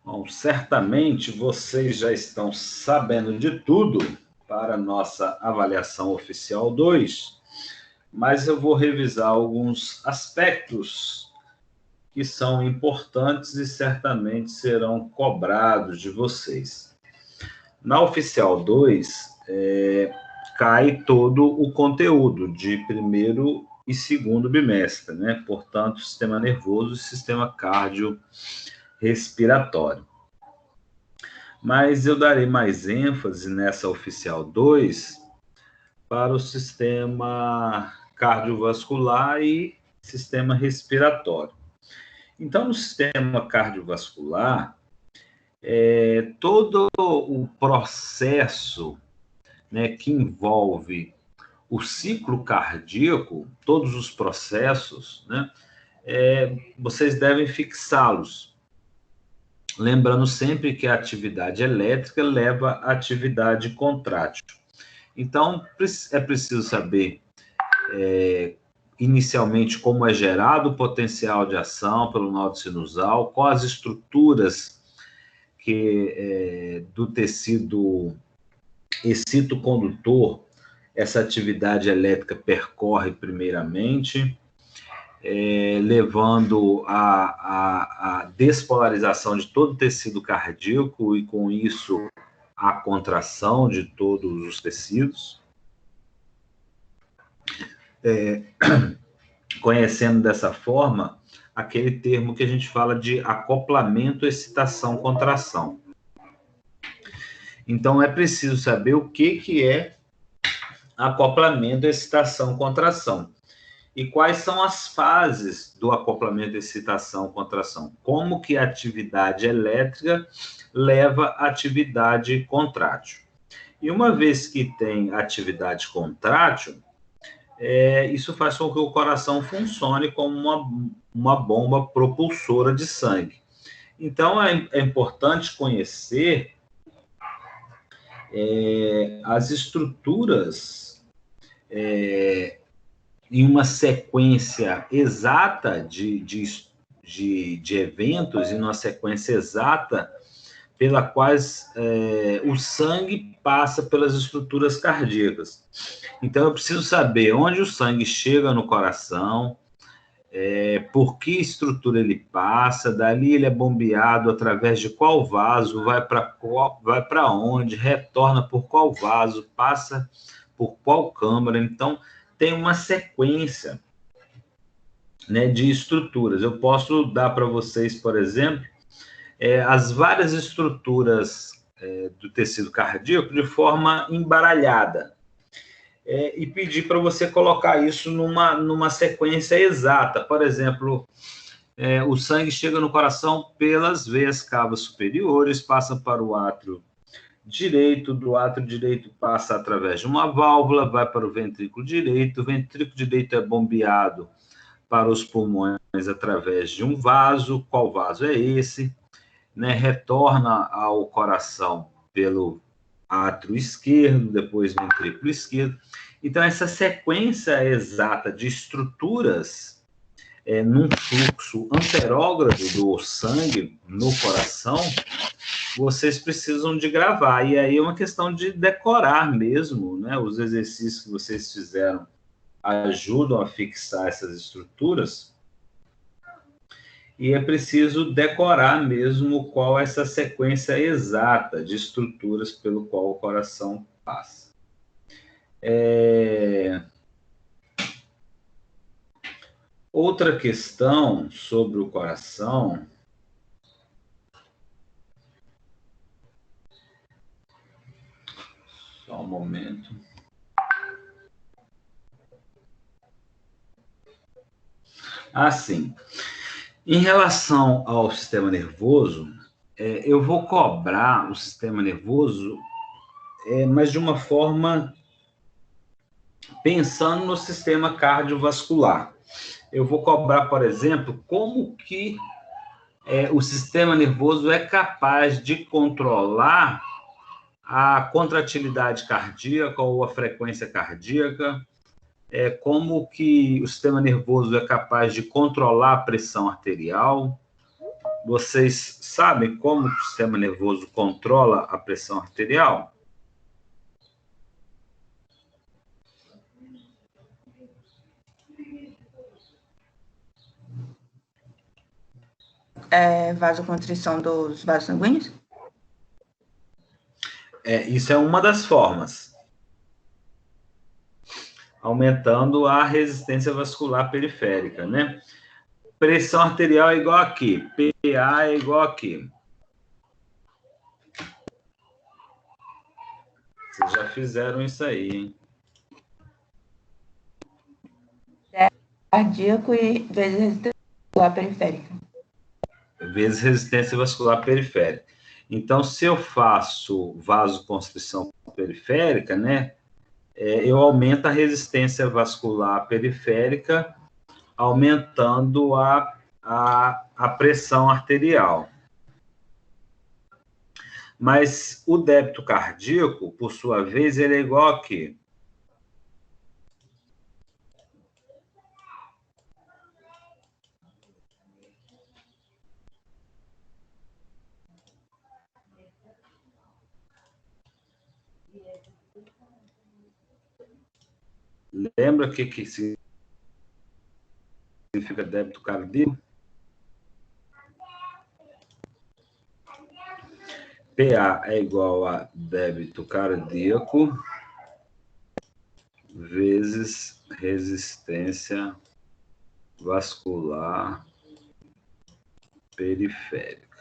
Bom, certamente vocês já estão sabendo de tudo para a nossa avaliação oficial 2, mas eu vou revisar alguns aspectos que são importantes e certamente serão cobrados de vocês. Na oficial 2, cai todo o conteúdo de primeiro e segundo bimestre, né? Portanto, sistema nervoso e sistema cardiorrespiratório. Mas eu darei mais ênfase nessa oficial 2 para o sistema cardiovascular e sistema respiratório. Então, no sistema cardiovascular, todo o processo, né, que envolve o ciclo cardíaco, todos os processos, né, vocês devem fixá-los. Lembrando sempre que a atividade elétrica leva à atividade contrátil. Então, é preciso saber, inicialmente, como é gerado o potencial de ação pelo nó sinusal, quais as estruturas do tecido excitocondutor essa atividade elétrica percorre primeiramente, levando à despolarização de todo o tecido cardíaco e, com isso, a contração de todos os tecidos. Conhecendo dessa forma aquele termo que a gente fala de acoplamento, excitação, contração. Então, é preciso saber o que é acoplamento, excitação, contração. E quais são as fases do acoplamento, excitação, contração? Como que a atividade elétrica leva à atividade contrátil? E uma vez que tem atividade contrátil, isso faz com que o coração funcione como uma bomba propulsora de sangue. Então, é importante conhecer as estruturas em uma sequência exata de eventos, em uma sequência exata pela quais o sangue passa pelas estruturas cardíacas. Então, eu preciso saber onde o sangue chega no coração, por que estrutura ele passa, dali ele é bombeado através de qual vaso, vai para onde, retorna por qual vaso, passa por qual câmara. Então, tem uma sequência, né, de estruturas. Eu posso dar para vocês, por exemplo, as várias estruturas do tecido cardíaco de forma embaralhada. E pedir para você colocar isso numa sequência exata. Por exemplo, o sangue chega no coração pelas veias cavas superiores, passa para o átrio direito, do átrio direito passa através de uma válvula, vai para o ventrículo direito é bombeado para os pulmões através de um vaso, qual vaso é esse? Né? Retorna ao coração pelo átrio esquerdo, depois ventrículo esquerdo. Então, essa sequência exata de estruturas num fluxo anterógrado do sangue no coração, vocês precisam de gravar. E aí é uma questão de decorar mesmo, né? Os exercícios que vocês fizeram ajudam a fixar essas estruturas. E é preciso decorar mesmo qual é essa sequência exata de estruturas pelo qual o coração passa. Outra questão sobre o coração só um momento. Sim. Em relação ao sistema nervoso, eu vou cobrar o sistema nervoso, mas de uma forma pensando no sistema cardiovascular. Eu vou cobrar, por exemplo, como que o sistema nervoso é capaz de controlar a contratilidade cardíaca ou a frequência cardíaca, como que o sistema nervoso é capaz de controlar a pressão arterial, Vocês sabem como o sistema nervoso controla a pressão arterial? Vasoconstrição dos vasos sanguíneos? Isso é uma das formas. Aumentando a resistência vascular periférica, né? Pressão arterial é igual aqui, PA é igual aqui. Vocês já fizeram isso aí, hein? Cardíaco e vezes resistência vascular periférica. Vezes resistência vascular periférica. Então, se eu faço vasoconstrição periférica, né? Eu aumento a resistência vascular periférica, aumentando a pressão arterial. Mas o débito cardíaco, por sua vez, ele é igual a quê? Lembra o que significa débito cardíaco? PA é igual a débito cardíaco vezes resistência vascular periférica.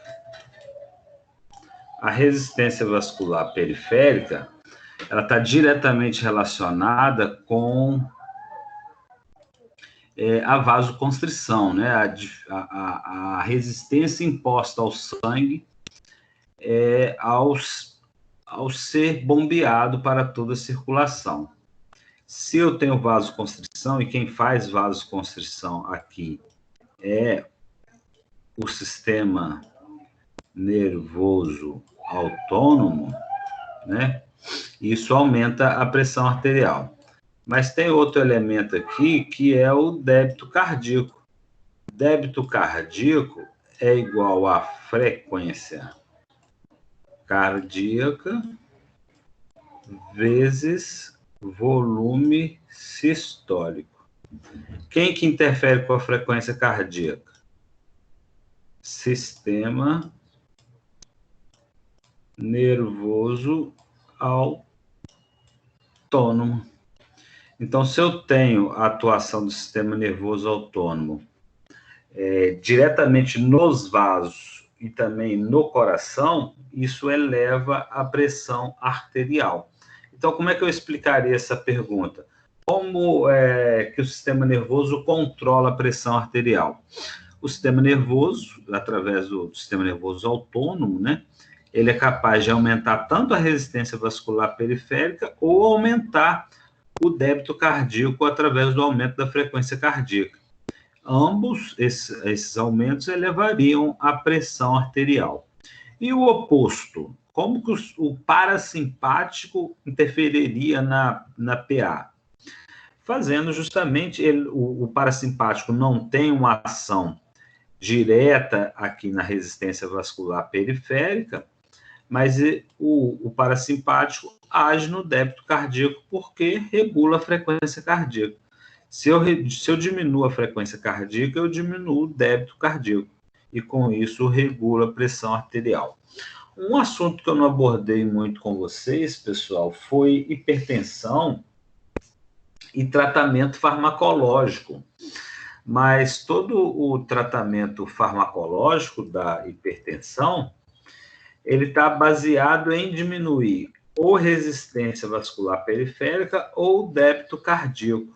A resistência vascular periférica, ela está diretamente relacionada com a vasoconstrição, né? A resistência imposta ao sangue ao ser bombeado para toda a circulação. Se eu tenho vasoconstrição, e quem faz vasoconstrição aqui é o sistema nervoso autônomo, né? Isso aumenta a pressão arterial. Mas tem outro elemento aqui, que é o débito cardíaco. Débito cardíaco é igual a frequência cardíaca vezes volume sistólico. Quem que interfere com a frequência cardíaca? Sistema nervoso autônomo. Então, se eu tenho a atuação do sistema nervoso autônomo diretamente nos vasos e também no coração, isso eleva a pressão arterial. Então, como é que eu explicaria essa pergunta? Como que o sistema nervoso controla a pressão arterial? O sistema nervoso, através do sistema nervoso autônomo, né? Ele é capaz de aumentar tanto a resistência vascular periférica ou aumentar o débito cardíaco através do aumento da frequência cardíaca. Ambos esses aumentos elevariam a pressão arterial. E o oposto, como que o parasimpático interferiria na PA? Fazendo justamente, o parasimpático não tem uma ação direta aqui na resistência vascular periférica, mas o parasimpático age no débito cardíaco porque regula a frequência cardíaca. Se eu diminuo a frequência cardíaca, eu diminuo o débito cardíaco. E com isso regula a pressão arterial. Um assunto que eu não abordei muito com vocês, pessoal, foi hipertensão e tratamento farmacológico. Mas todo o tratamento farmacológico da hipertensão, ele está baseado em diminuir ou resistência vascular periférica ou débito cardíaco.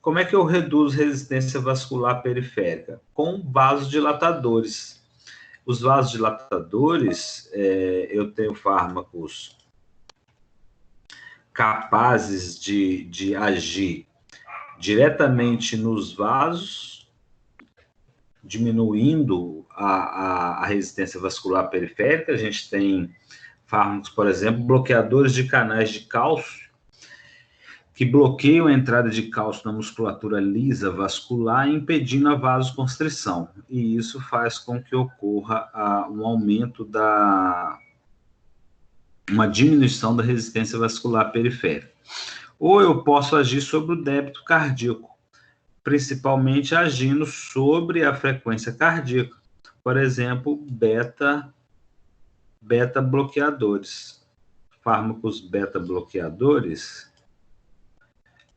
Como é que eu reduzo resistência vascular periférica? Com vasodilatadores. Os vasodilatadores, eu tenho fármacos capazes de agir diretamente nos vasos, diminuindo a resistência vascular periférica. A gente tem fármacos, por exemplo, bloqueadores de canais de cálcio, que bloqueiam a entrada de cálcio na musculatura lisa vascular, impedindo a vasoconstrição. E isso faz com que ocorra um aumento uma diminuição da resistência vascular periférica. Ou eu posso agir sobre o débito cardíaco, principalmente agindo sobre a frequência cardíaca. Por exemplo, beta-bloqueadores. Fármacos beta-bloqueadores,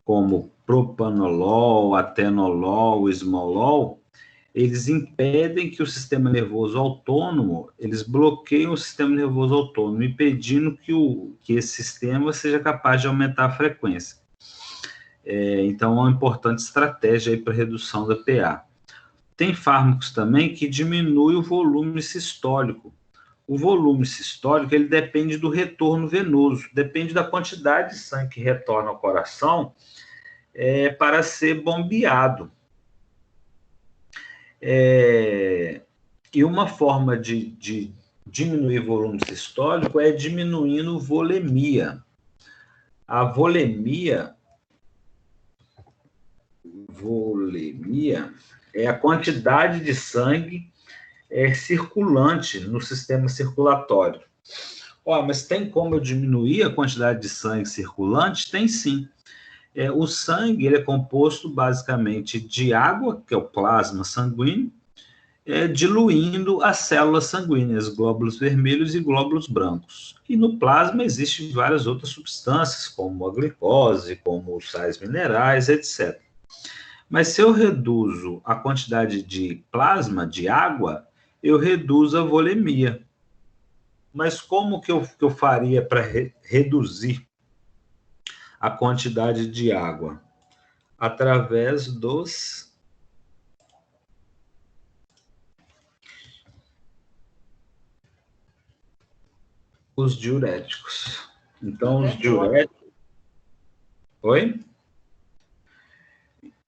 como propanolol, atenolol, esmolol, eles impedem que o sistema nervoso autônomo, eles bloqueiam o sistema nervoso autônomo, impedindo que esse sistema seja capaz de aumentar a frequência. Então, é uma importante estratégia para redução da PA. Tem fármacos também que diminuem o volume sistólico. O volume sistólico, ele depende do retorno venoso, depende da quantidade de sangue que retorna ao coração para ser bombeado. E uma forma de diminuir o volume sistólico é diminuindo volemia. A volemia é a quantidade de sangue circulante no sistema circulatório. Mas tem como eu diminuir a quantidade de sangue circulante? Tem sim. O sangue ele é composto basicamente de água, que é o plasma sanguíneo, diluindo as células sanguíneas, glóbulos vermelhos e glóbulos brancos. E no plasma existem várias outras substâncias, como a glicose, como os sais minerais, etc. Mas se eu reduzo a quantidade de plasma, de água, eu reduzo a volemia. Mas como que eu faria para reduzir a quantidade de água? Através os diuréticos. Então, os diuréticos... Oi?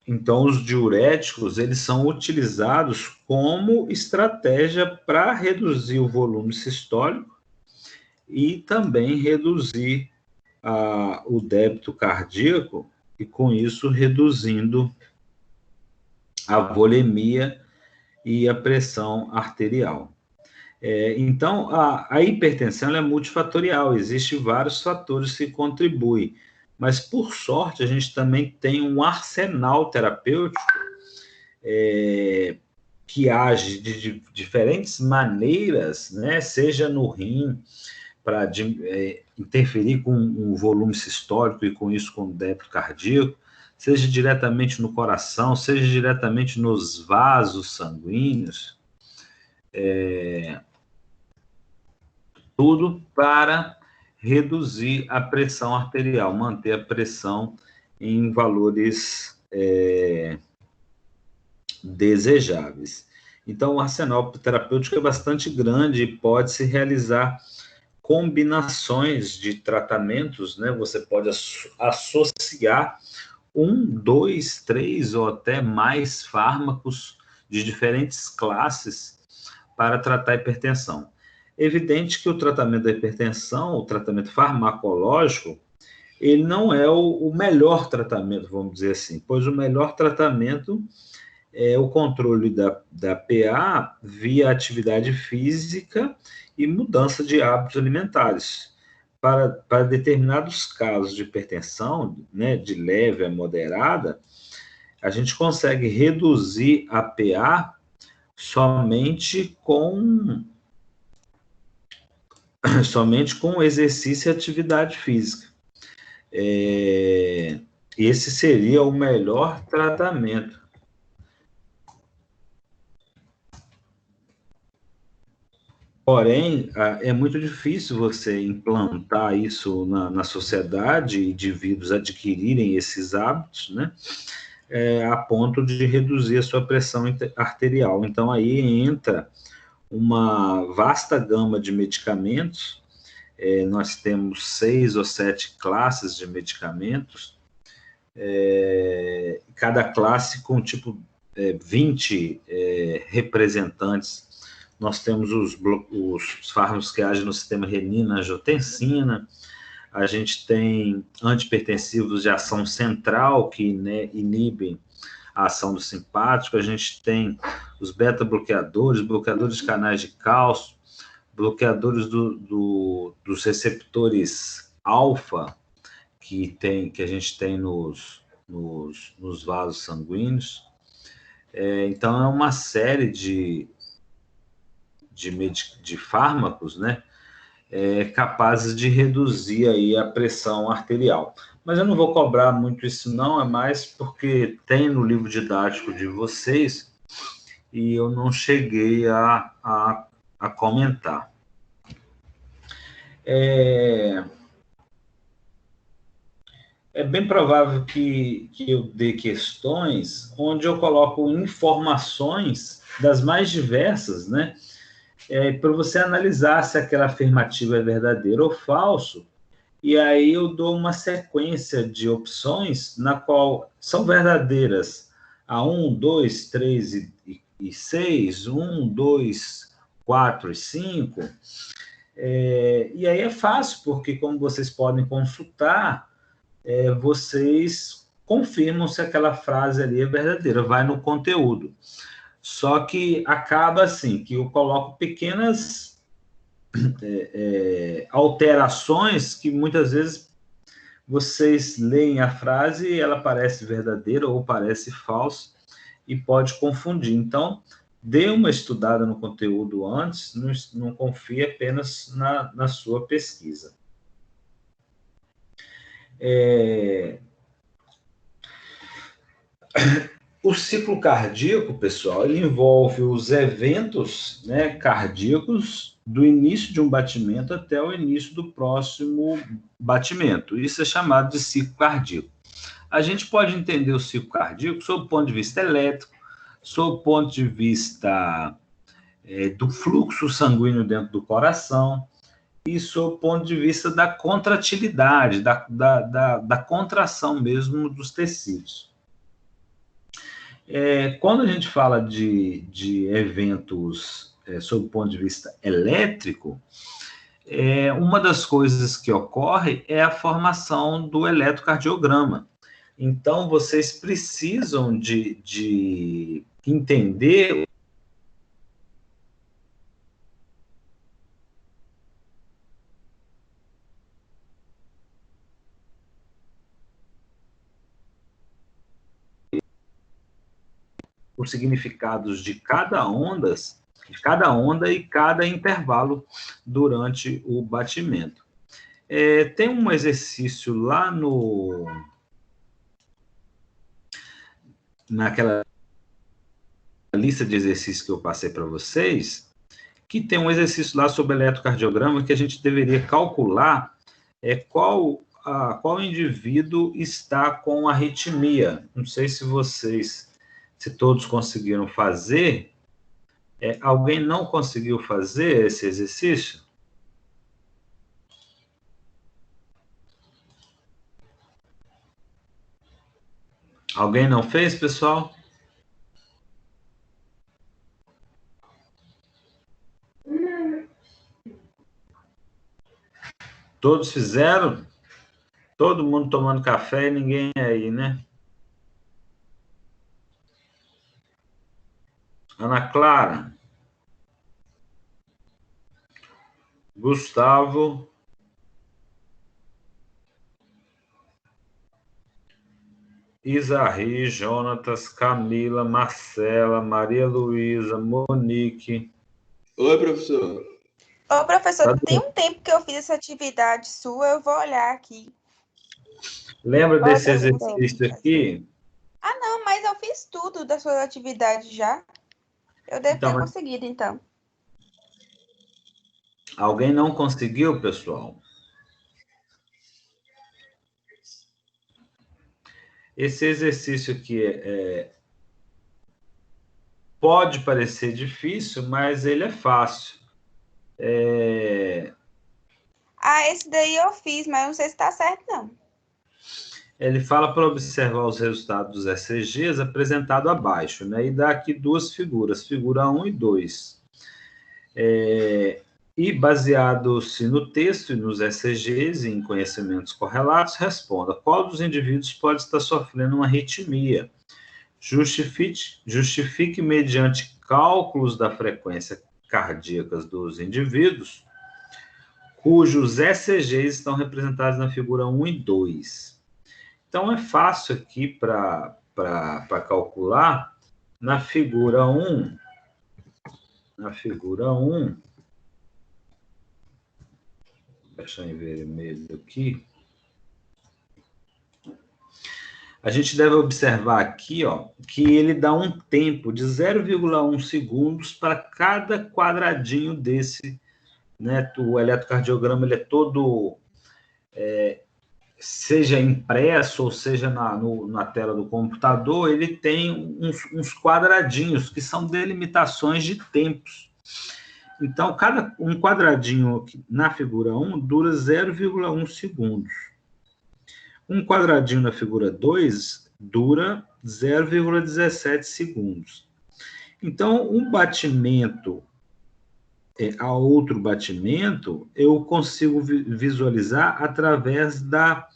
Então, os diuréticos, eles são utilizados como estratégia para reduzir o volume sistólico e também reduzir o débito cardíaco e, com isso, reduzindo a volemia e a pressão arterial. Então, a hipertensão é multifatorial, existem vários fatores que contribuem, mas, por sorte, a gente também tem um arsenal terapêutico que age de diferentes maneiras, né? Seja no rim, para interferir com o volume sistólico e, com isso, com o débito cardíaco, seja diretamente no coração, seja diretamente nos vasos sanguíneos, tudo para reduzir a pressão arterial, manter a pressão em valores desejáveis. Então, o arsenal terapêutico é bastante grande e pode-se realizar combinações de tratamentos, né? Você pode associar 1, 2, 3 ou até mais fármacos de diferentes classes para tratar a hipertensão. É evidente que o tratamento da hipertensão, o tratamento farmacológico, ele não é o melhor tratamento, vamos dizer assim, pois o melhor tratamento é o controle da PA via atividade física e mudança de hábitos alimentares. Para determinados casos de hipertensão, né, de leve a moderada, a gente consegue reduzir a PA somente com exercício e atividade física. Esse seria o melhor tratamento. Porém, é muito difícil você implantar isso na sociedade e indivíduos adquirirem esses hábitos, né? A ponto de reduzir a sua pressão arterial. Então, aí entra uma vasta gama de medicamentos. Nós temos 6 ou 7 classes de medicamentos, cada classe com 20 representantes. Nós temos os fármacos que agem no sistema renina-angiotensina, a gente tem antipertensivos de ação central, que, né, inibem a ação do simpático, a gente tem os beta-bloqueadores, bloqueadores de canais de cálcio, bloqueadores dos receptores alfa, que a gente tem nos vasos sanguíneos. Então, é uma série de fármacos, né, capazes de reduzir aí a pressão arterial. Mas eu não vou cobrar muito isso, não, é mais porque tem no livro didático de vocês e eu não cheguei a comentar. É bem provável que eu dê questões onde eu coloco informações das mais diversas, né? Para você analisar se aquela afirmativa é verdadeira ou falso, e aí eu dou uma sequência de opções na qual são verdadeiras a 1, 2, 3 e 6, 1, 2, 4 e 5. E aí é fácil, porque como vocês podem consultar, vocês confirmam se aquela frase ali é verdadeira, vai no conteúdo. Só que acaba assim, que eu coloco pequenas alterações que muitas vezes vocês leem a frase e ela parece verdadeira ou parece falsa e pode confundir. Então, dê uma estudada no conteúdo antes, não confie apenas na sua pesquisa. O ciclo cardíaco, pessoal, ele envolve os eventos, né, cardíacos do início de um batimento até o início do próximo batimento. Isso é chamado de ciclo cardíaco. A gente pode entender o ciclo cardíaco sob o ponto de vista elétrico, sob o ponto de vista do fluxo sanguíneo dentro do coração e sob o ponto de vista da contratilidade, da contração mesmo dos tecidos. Quando a gente fala de eventos sob o ponto de vista elétrico, uma das coisas que ocorre é a formação do eletrocardiograma. Então, vocês precisam de entender os significados de cada onda e cada intervalo durante o batimento. Tem um exercício lá naquela lista de exercícios que eu passei para vocês, que tem um exercício lá sobre eletrocardiograma que a gente deveria calcular qual indivíduo está com arritmia. Não sei se todos conseguiram fazer. Alguém não conseguiu fazer esse exercício? Alguém não fez, pessoal? Todos fizeram? Todo mundo tomando café e ninguém aí, né? Ana Clara, Gustavo, Isarri, Jonatas, Camila, Marcela, Maria Luísa, Monique. Oi, professor. Ô, professor, tem um tempo que eu fiz essa atividade sua, eu vou olhar aqui. Lembra desse exercício aqui? Não, mas eu fiz tudo da sua atividade já. Eu devo ter conseguido, então. Alguém não conseguiu, pessoal? Esse exercício aqui pode parecer difícil, mas ele é fácil. Esse daí eu fiz, mas não sei se está certo, não. Ele fala para observar os resultados dos ECGs apresentado abaixo, né? E dá aqui duas figuras, figura 1 e 2. E, baseado-se no texto e nos ECGs e em conhecimentos correlatos, responda qual dos indivíduos pode estar sofrendo uma arritmia. Justifique mediante cálculos da frequência cardíaca dos indivíduos, cujos ECGs estão representados na figura 1 e 2. Então, é fácil aqui para calcular. Na figura 1, deixa eu em vermelho aqui. A gente deve observar aqui, ó, que ele dá um tempo de 0,1 segundos para cada quadradinho desse, né? O eletrocardiograma ele é todo, seja impresso ou seja na tela do computador, ele tem uns quadradinhos que são delimitações de tempos. Então, um quadradinho na figura 1 dura 0,1 segundos. Um quadradinho na figura 2 dura 0,17 segundos. Então, um batimento a outro batimento, eu consigo visualizar através da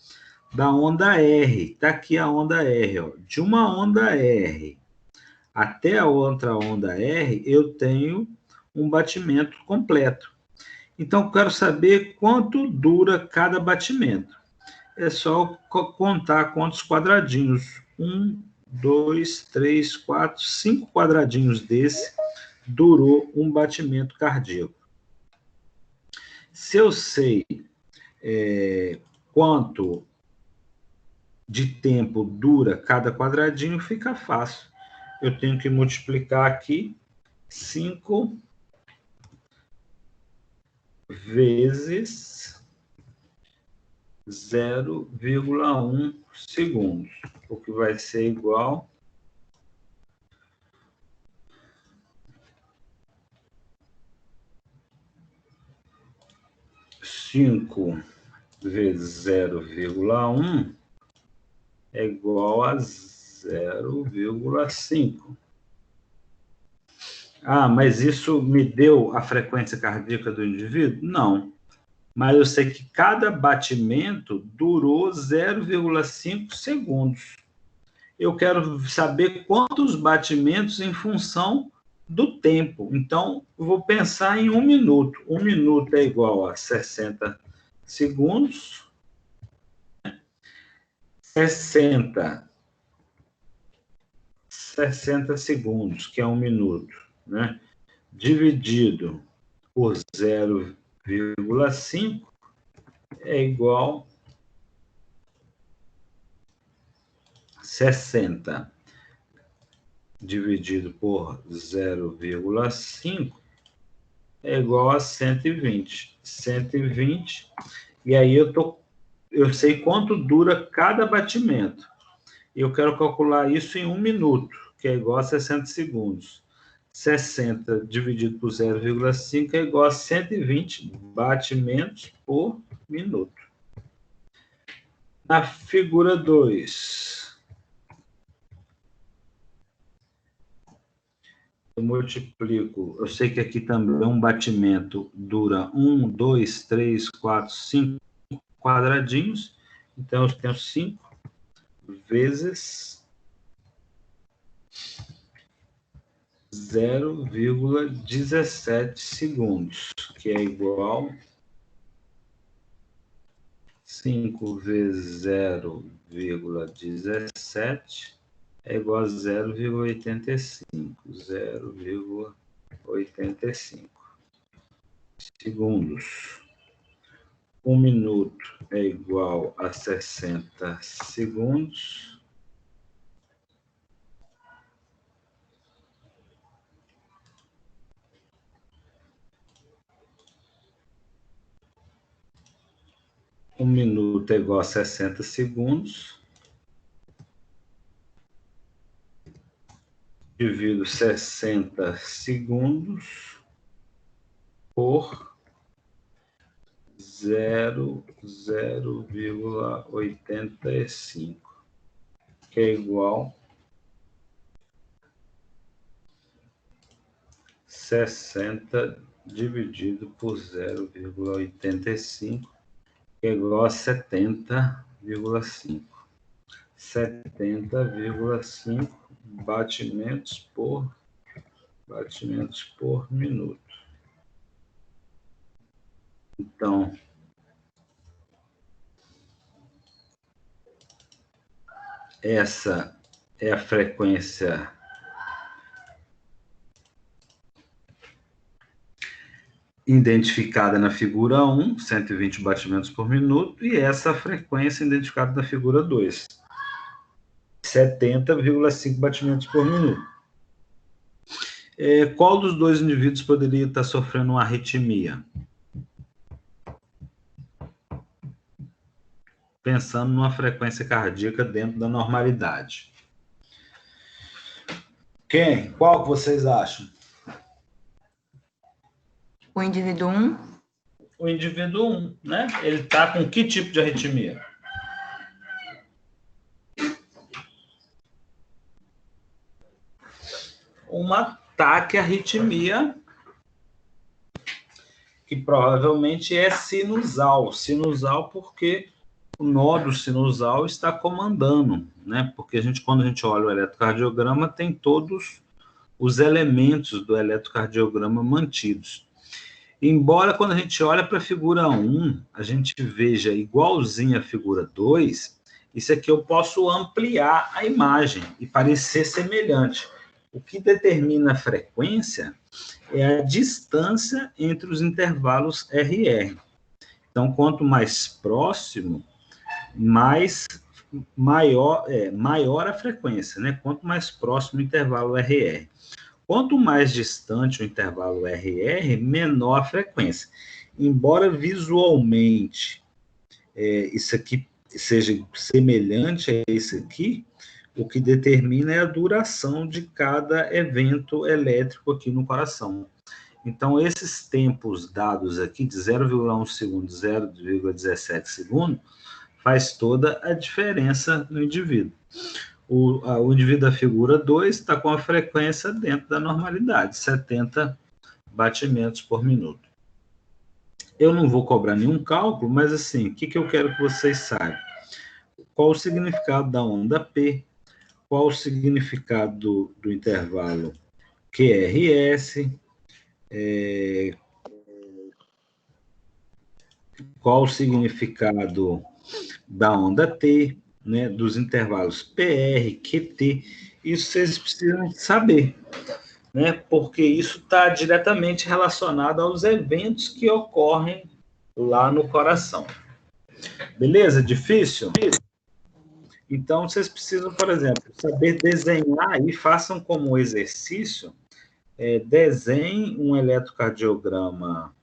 onda R. Está aqui a onda R. Ó. De uma onda R até a outra onda R, eu tenho um batimento completo. Então, eu quero saber quanto dura cada batimento. É só contar quantos quadradinhos. 1, 2, 3, 4, 5 quadradinhos desse durou um batimento cardíaco. Se eu sei quanto de tempo dura cada quadradinho, fica fácil. Eu tenho que multiplicar aqui 5 vezes 0,1 segundos, o que vai ser igual a 5 vezes 0,1 é igual a 0,5. Ah, mas isso me deu a frequência cardíaca do indivíduo? Não. Mas eu sei que cada batimento durou 0,5 segundos. Eu quero saber quantos batimentos em função do tempo. Então, eu vou pensar em 1 minuto. 1 minuto é igual a 60 segundos. 60 segundos, que é 1 minuto, né? Dividido por 0,5 é igual a 60 dividido por 0,5 é igual a 120. 120, e aí eu sei quanto dura cada batimento. Eu quero calcular isso em 1 minuto, que é igual a 60 segundos. 60 dividido por 0,5 é igual a 120 batimentos por minuto. Na figura 2, eu multiplico, eu sei que aqui também um batimento dura 1, 2, 3, 4, 5 quadradinhos, então eu tenho 5 vezes 0,17 segundos, que é igual a 5 vezes 0,17 é igual a 0,85. 0,85 segundos. 1 minuto é igual a 60 segundos. Um minuto é igual a 60 segundos. Divido 60 segundos por 0,85, que é igual a 60 dividido por 0,85, que é igual a 70,5. 70,5 batimentos por minuto. Então, essa é a frequência identificada na figura 1, 120 batimentos por minuto, e essa frequência identificada na figura 2, 70,5 batimentos por minuto. Qual dos dois indivíduos poderia estar sofrendo uma arritmia? Pensando numa frequência cardíaca dentro da normalidade. Quem? Qual que vocês acham? O indivíduo 1? O indivíduo 1, né? Ele está com que tipo de arritmia? Um ataque à arritmia que provavelmente é sinusal. Sinusal porque o nódo sinusal está comandando, né? Porque quando a gente olha o eletrocardiograma, tem todos os elementos do eletrocardiograma mantidos. Embora quando a gente olha para a figura 1, a gente veja igualzinho a figura 2, isso aqui eu posso ampliar a imagem e parecer semelhante. O que determina a frequência é a distância entre os intervalos RR. Então, quanto mais próximo, maior a frequência, né? Quanto mais próximo o intervalo RR. Quanto mais distante o intervalo RR, menor a frequência. Embora visualmente isso aqui seja semelhante a isso aqui, o que determina é a duração de cada evento elétrico aqui no coração. Então, esses tempos dados aqui, de 0,1 segundo, 0,17 segundo, faz toda a diferença no indivíduo. O indivíduo da figura 2 está com a frequência dentro da normalidade, 70 batimentos por minuto. Eu não vou cobrar nenhum cálculo, mas assim, o que eu quero que vocês saibam? Qual o significado da onda P? Qual o significado do intervalo QRS? Qual o significado da onda T, né, dos intervalos PR, QT? Isso vocês precisam saber, né, porque isso está diretamente relacionado aos eventos que ocorrem lá no coração. Beleza? Difícil? Então, vocês precisam, por exemplo, saber desenhar e façam como exercício, desenhem um eletrocardiograma,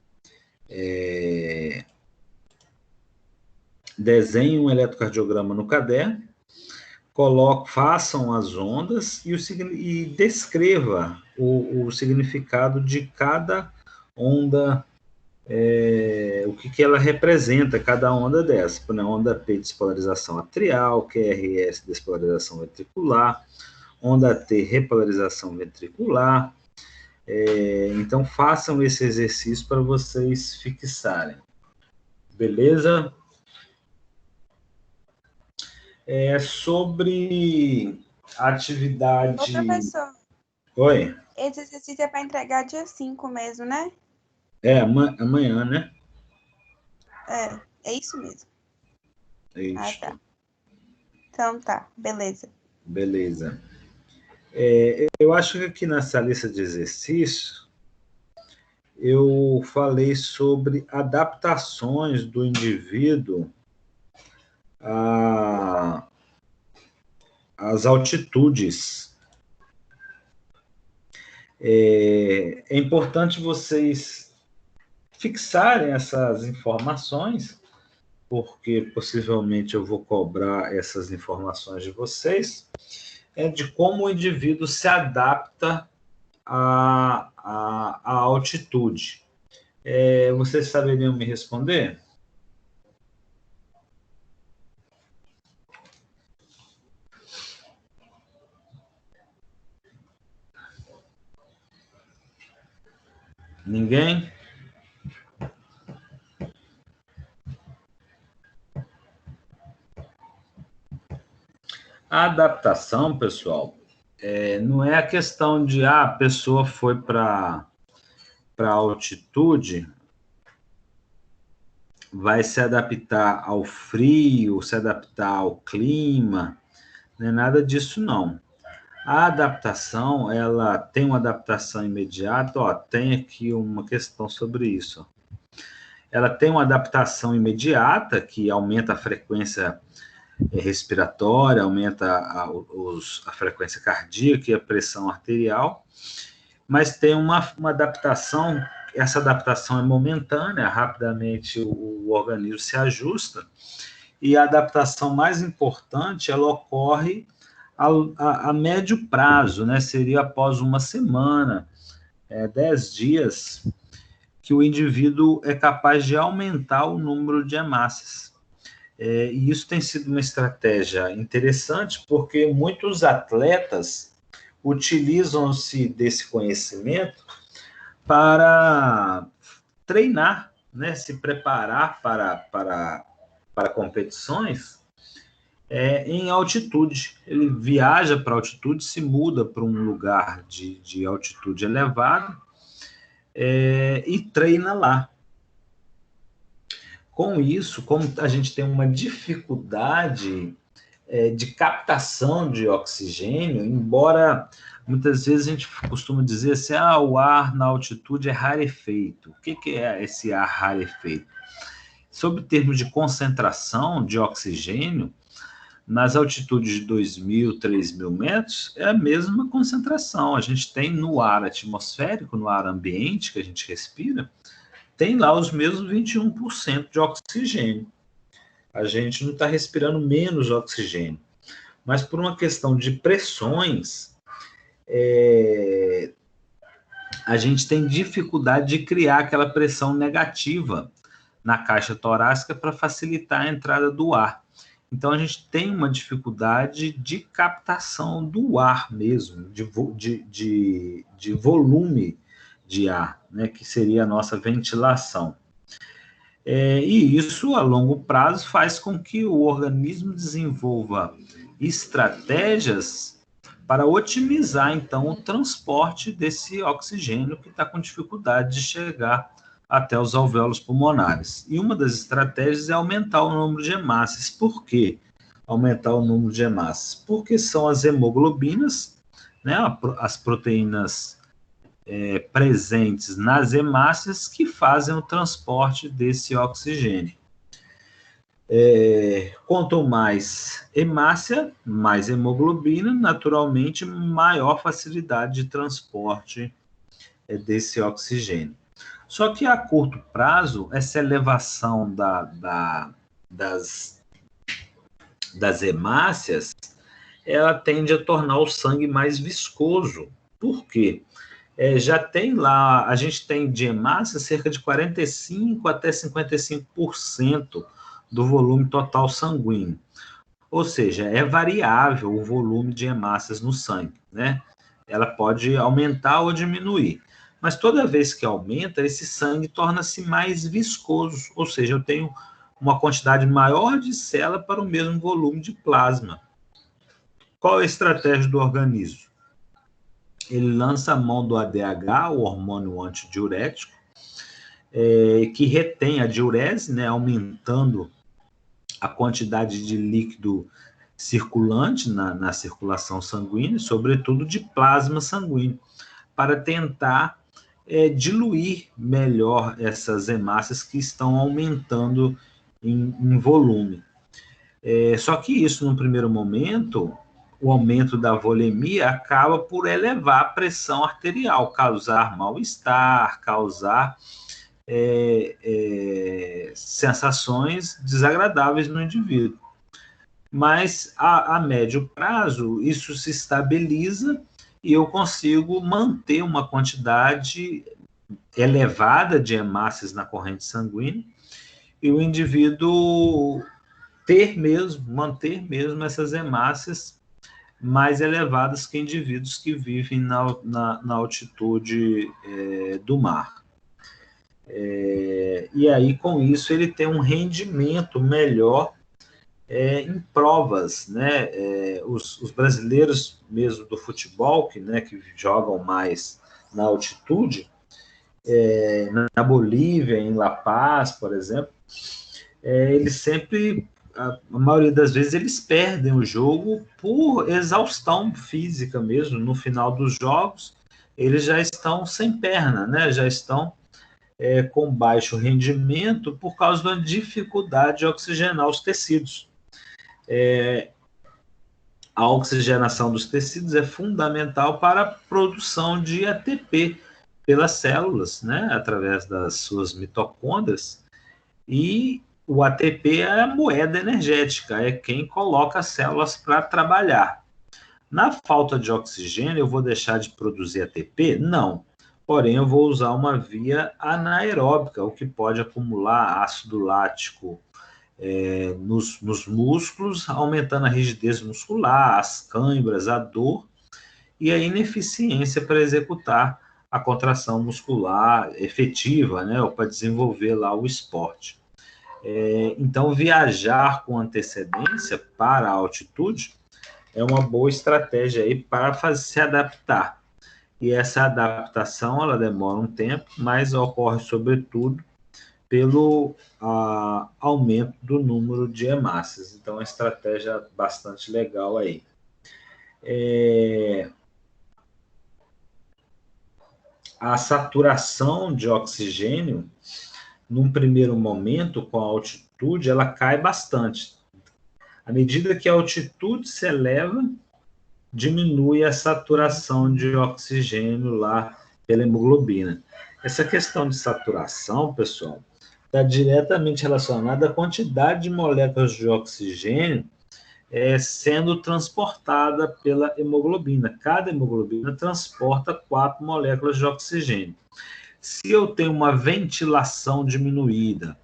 no caderno, façam as ondas e descreva o significado de cada onda, o que ela representa, cada onda dessa. Por exemplo, onda P, despolarização atrial, QRS, despolarização ventricular, onda T, repolarização ventricular. Então, façam esse exercício para vocês fixarem. Beleza? Sobre atividade... Ô, professor. Oi? Esse exercício é para entregar dia 5 mesmo, né? Amanhã, né? É isso mesmo. É isso. Ah, tá. Então tá, beleza. Beleza. Eu acho que aqui nessa lista de exercícios, eu falei sobre adaptações do indivíduo às altitudes. É importante vocês fixarem essas informações, porque possivelmente eu vou cobrar essas informações de vocês, de como o indivíduo se adapta à altitude. Vocês saberiam me responder? Ninguém? A adaptação, pessoal, não é a questão de a pessoa foi para altitude, vai se adaptar ao frio, se adaptar ao clima, não é nada disso, não. A adaptação, ela tem uma adaptação imediata, ó, tem aqui uma questão sobre isso. Ela tem uma adaptação imediata, que aumenta a frequência respiratória, aumenta a frequência cardíaca e a pressão arterial, mas tem uma adaptação, essa adaptação é momentânea, rapidamente o organismo se ajusta, e a adaptação mais importante, ela ocorre a médio prazo, né? Seria após uma semana, 10 dias, que o indivíduo é capaz de aumentar o número de hemácias. E isso tem sido uma estratégia interessante, porque muitos atletas utilizam-se desse conhecimento para treinar, né? Se preparar para competições em altitude. Ele viaja para altitude, se muda para um lugar de altitude elevada e treina lá. Com isso, como a gente tem uma dificuldade de captação de oxigênio, embora muitas vezes a gente costuma dizer assim, o ar na altitude é rarefeito. O que é esse ar rarefeito? Sob termos de concentração de oxigênio, nas altitudes de 2.000, 3.000 metros, é a mesma concentração. A gente tem no ar atmosférico, no ar ambiente que a gente respira, tem lá os mesmos 21% de oxigênio. A gente não está respirando menos oxigênio. Mas por uma questão de pressões, a gente tem dificuldade de criar aquela pressão negativa na caixa torácica para facilitar a entrada do ar. Então, a gente tem uma dificuldade de captação do ar mesmo, de volume de ar, né, que seria a nossa ventilação. E isso, a longo prazo, faz com que o organismo desenvolva estratégias para otimizar, então, o transporte desse oxigênio que está com dificuldade de chegar até os alvéolos pulmonares. E uma das estratégias é aumentar o número de hemácias. Por quê aumentar o número de hemácias? Porque são as hemoglobinas, né, as proteínas presentes nas hemácias que fazem o transporte desse oxigênio. Quanto mais hemácia, mais hemoglobina, naturalmente, maior facilidade de transporte desse oxigênio. Só que a curto prazo, essa elevação das hemácias, ela tende a tornar o sangue mais viscoso. Por quê? Já tem lá, a gente tem de hemácia cerca de 45% até 55% do volume total sanguíneo. Ou seja, é variável o volume de hemácias no sangue, né? Ela pode aumentar ou diminuir. Mas toda vez que aumenta, esse sangue torna-se mais viscoso, ou seja, eu tenho uma quantidade maior de célula para o mesmo volume de plasma. Qual é a estratégia do organismo? Ele lança a mão do ADH, o hormônio antidiurético, que retém a diurese, né, aumentando a quantidade de líquido circulante na circulação sanguínea, sobretudo de plasma sanguíneo, para tentar diluir melhor essas hemácias que estão aumentando em volume. Só que isso, no primeiro momento, o aumento da volemia acaba por elevar a pressão arterial, causar mal-estar, causar sensações desagradáveis no indivíduo. Mas, a médio prazo, isso se estabiliza e eu consigo manter uma quantidade elevada de hemácias na corrente sanguínea e o indivíduo manter mesmo essas hemácias mais elevadas que indivíduos que vivem na altitude do mar. E aí, com isso, ele tem um rendimento melhor em provas, né? Os brasileiros mesmo do futebol, que jogam mais na altitude, na Bolívia, em La Paz, por exemplo, eles sempre, a maioria das vezes, eles perdem o jogo por exaustão física mesmo. No final dos jogos, eles já estão sem perna, né? Já estão com baixo rendimento por causa da dificuldade de oxigenar os tecidos. A oxigenação dos tecidos é fundamental para a produção de ATP pelas células, né? Através das suas mitocôndrias. E o ATP é a moeda energética, é quem coloca as células para trabalhar. Na falta de oxigênio, eu vou deixar de produzir ATP? Não. Porém, eu vou usar uma via anaeróbica, o que pode acumular ácido lático nos músculos, aumentando a rigidez muscular, as câimbras, a dor e a ineficiência para executar a contração muscular efetiva, né, ou para desenvolver lá o esporte. Então, viajar com antecedência para a altitude é uma boa estratégia aí para se adaptar. E essa adaptação, ela demora um tempo, mas ocorre, sobretudo, pelo aumento do número de hemácias. Então, é uma estratégia bastante legal aí. A saturação de oxigênio, num primeiro momento, com a altitude, ela cai bastante. À medida que a altitude se eleva, diminui a saturação de oxigênio lá pela hemoglobina. Essa questão de saturação, pessoal, está diretamente relacionada à quantidade de moléculas de oxigênio sendo transportada pela hemoglobina. Cada hemoglobina transporta 4 moléculas de oxigênio. Se eu tenho uma ventilação diminuída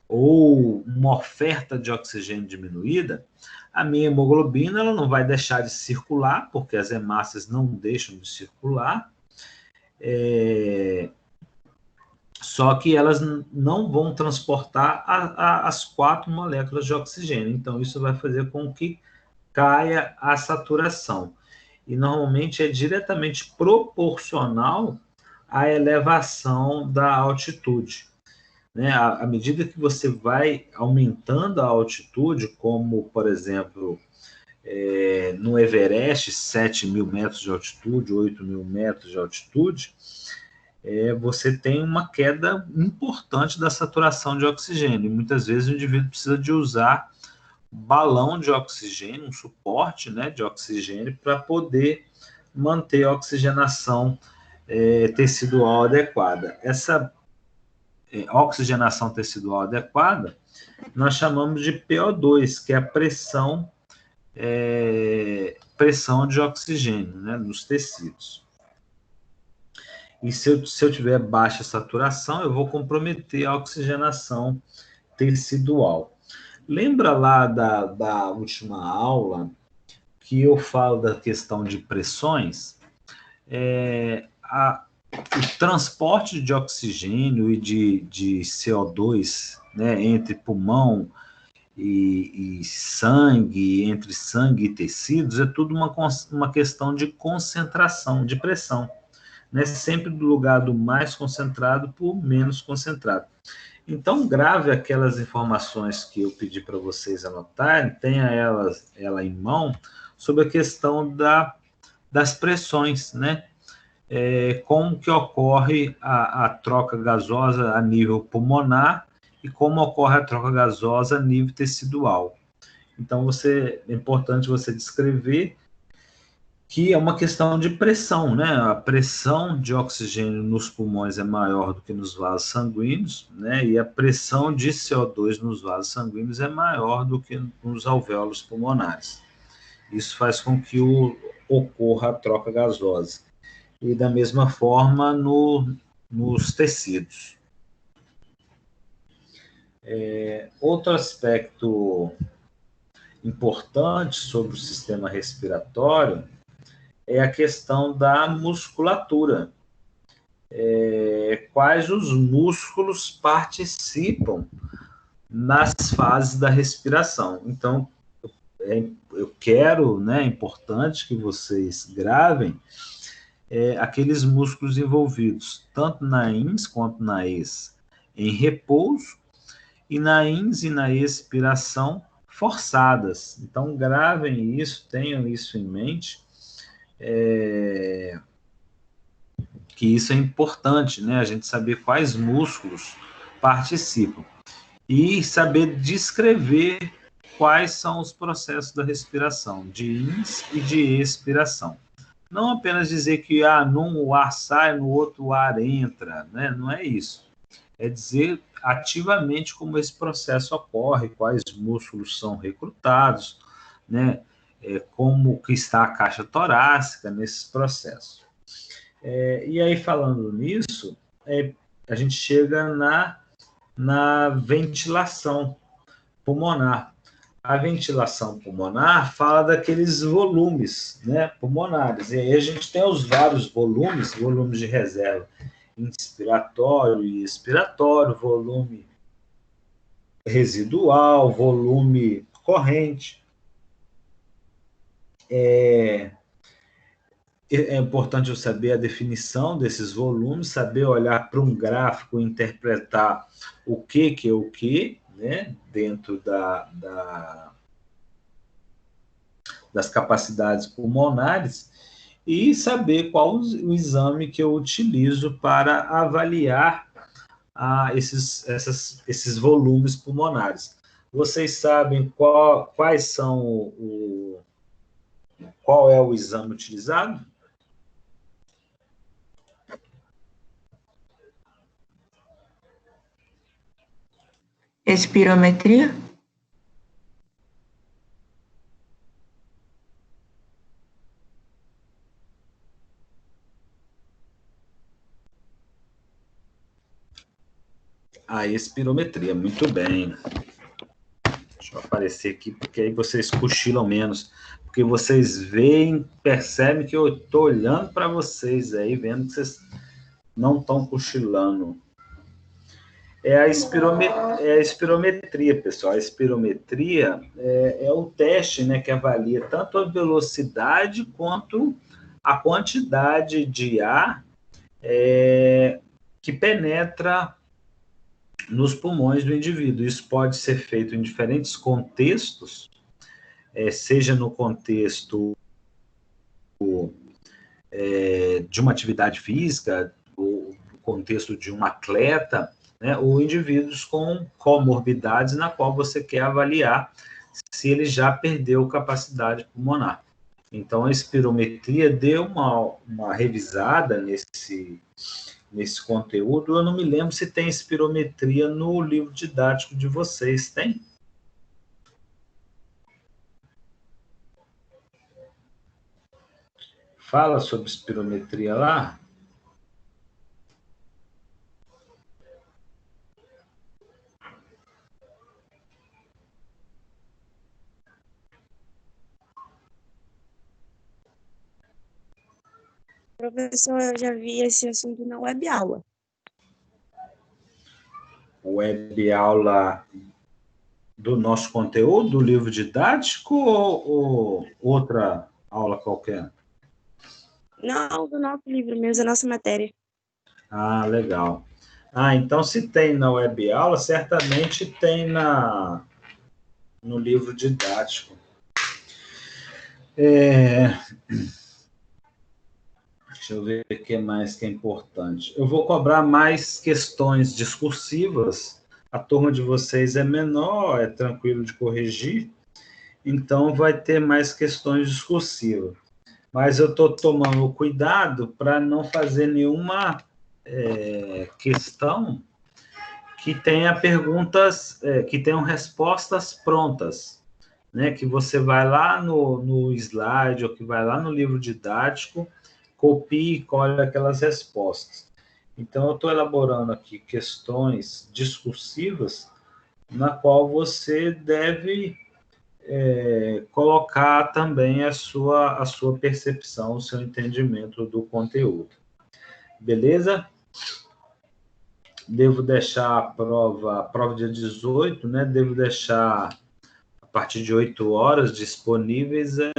ou uma oferta de oxigênio diminuída, a minha hemoglobina ela não vai deixar de circular, porque as hemácias não deixam de circular, só que elas não vão transportar as 4 moléculas de oxigênio. Então, isso vai fazer com que caia a saturação. E, normalmente, é diretamente proporcional à elevação da altitude. Né? À medida que você vai aumentando a altitude, como, por exemplo, no Everest, 7.000 metros de altitude, 8.000 metros de altitude, você tem uma queda importante da saturação de oxigênio. E muitas vezes o indivíduo precisa de usar balão de oxigênio, um suporte, né, de oxigênio, para poder manter a oxigenação tecidual adequada. Essa oxigenação tecidual adequada, nós chamamos de PO2, que é a pressão de oxigênio, né, nos tecidos. E se eu tiver baixa saturação, eu vou comprometer a oxigenação tecidual. Lembra lá da última aula que eu falo da questão de pressões? O transporte de oxigênio e de CO2, né, entre pulmão e sangue, entre sangue e tecidos, é tudo uma questão de concentração, de pressão. Né, sempre do lugar do mais concentrado por menos concentrado. Então, grave aquelas informações que eu pedi para vocês anotarem, tenha ela em mão, sobre a questão das pressões, né? Como que ocorre a troca gasosa a nível pulmonar e como ocorre a troca gasosa a nível tecidual. Então, é importante você descrever que é uma questão de pressão, né? A pressão de oxigênio nos pulmões é maior do que nos vasos sanguíneos, né? E a pressão de CO2 nos vasos sanguíneos é maior do que nos alvéolos pulmonares. Isso faz com que ocorra a troca gasosa. E da mesma forma nos tecidos. Outro aspecto importante sobre o sistema respiratório é a questão da musculatura. quais os músculos participam nas fases da respiração. Então, eu quero, né, é importante que vocês gravem aqueles músculos envolvidos, tanto na ins quanto na ex, em repouso, e na ins e na expiração forçadas. Então, gravem isso, tenham isso em mente, que isso é importante, né? A gente saber quais músculos participam e saber descrever quais são os processos da respiração, de ins e de expiração. Não apenas dizer que num o ar sai, no outro o ar entra, né? Não é isso. É dizer ativamente como esse processo ocorre, quais músculos são recrutados, né? Como que está a caixa torácica nesse processo. E aí, falando nisso, a gente chega na ventilação pulmonar. A ventilação pulmonar fala daqueles volumes, né, pulmonares. E aí a gente tem os vários volumes de reserva, inspiratório e expiratório, volume residual, volume corrente. É importante eu saber a definição desses volumes, saber olhar para um gráfico e interpretar o que é o que, né, dentro das capacidades pulmonares, e saber qual o exame que eu utilizo para avaliar esses volumes pulmonares. Vocês sabem qual é o exame utilizado? Espirometria? A espirometria, muito bem. Deixa eu aparecer aqui, porque aí vocês cochilam menos. Porque vocês veem, percebem que eu estou olhando para vocês aí, vendo que vocês não estão cochilando. É a espirometria, pessoal. A espirometria é o teste, né, que avalia tanto a velocidade quanto a quantidade de ar que penetra nos pulmões do indivíduo. Isso pode ser feito em diferentes contextos, seja no contexto de uma atividade física, ou no contexto de um atleta, né, ou indivíduos com comorbidades na qual você quer avaliar se ele já perdeu capacidade pulmonar. Então, a espirometria deu uma revisada nesse conteúdo. Eu não me lembro se tem espirometria no livro didático de vocês. Tem? Fala sobre espirometria lá. Professor, eu já vi esse assunto na web aula. Web aula do nosso conteúdo, do livro didático ou outra aula qualquer? Não, do nosso livro mesmo, da nossa matéria. Ah, legal. Então se tem na web aula, certamente tem no livro didático. Deixa eu ver o que mais que é importante. Eu vou cobrar mais questões discursivas. A turma de vocês é menor, é tranquilo de corrigir, então vai ter mais questões discursivas. Mas eu estou tomando cuidado para não fazer nenhuma questão que tenha perguntas, que tenham respostas prontas, né? Que você vai lá no slide ou que vai lá no livro didático, copie e colhe aquelas respostas. Então, eu estou elaborando aqui questões discursivas na qual você deve colocar também a sua percepção, o seu entendimento do conteúdo. Beleza? devo deixar a prova dia 18, né? Devo deixar a partir de 8 horas disponível,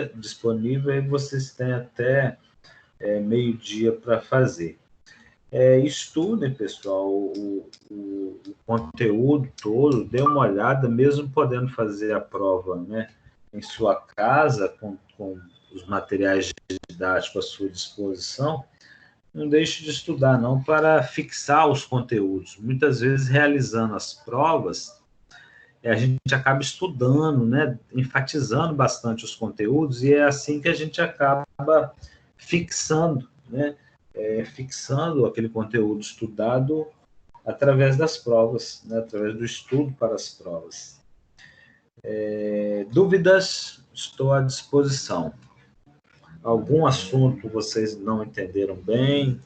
e vocês têm até meio-dia para fazer. Estudem, pessoal, o conteúdo todo, dê uma olhada, mesmo podendo fazer a prova, né, em sua casa, com os materiais didáticos à sua disposição. Não deixe de estudar, não, para fixar os conteúdos. Muitas vezes, realizando as provas, a gente acaba estudando, né, enfatizando bastante os conteúdos, e é assim que a gente acaba fixando, né, fixando aquele conteúdo estudado através das provas, né, através do estudo para as provas. Dúvidas? Estou à disposição. Algum assunto vocês não entenderam bem?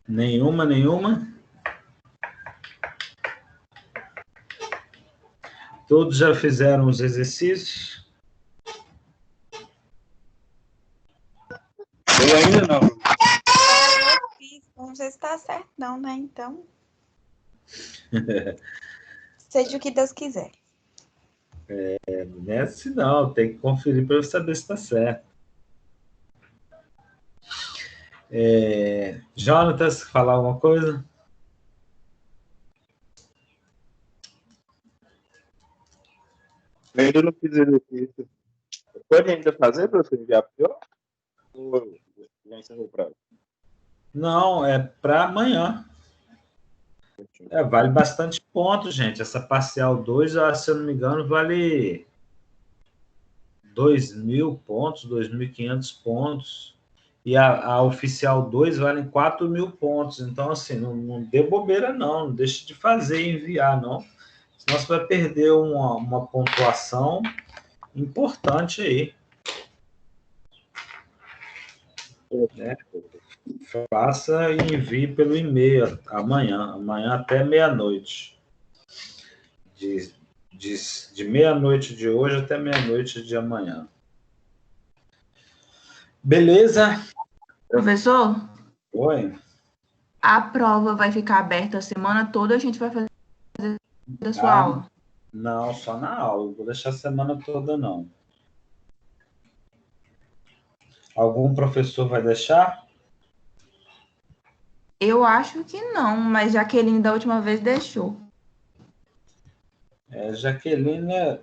Nenhuma? Todos já fizeram os exercícios? Eu ainda não. Eu fiz, não sei se está certo não, né? Então, seja o que Deus quiser. Não é assim não, tem que conferir para saber se está certo. Jonatas, falar alguma coisa? Eu ainda não fiz exercício. Pode ainda fazer para você enviar para o ou já encerrou o prazo? Não, é para amanhã. Vale bastante ponto, gente. Essa parcial 2, se eu não me engano, vale 2.000 pontos, 2.500 pontos. E a oficial 2 vale 4.000 pontos. Então, assim, não dê bobeira, não. Não deixe de fazer e enviar, não. Senão você vai perder uma pontuação importante aí. Né? Faça e envie pelo e-mail amanhã até meia-noite. De meia-noite de hoje até meia-noite de amanhã. Beleza? Professor, Oi? a prova vai ficar aberta a semana toda, a gente vai fazer da sua aula? Não, só na aula. Não vou deixar a semana toda, não. Algum professor vai deixar? Eu acho que não, mas Jaqueline da última vez deixou. Jaqueline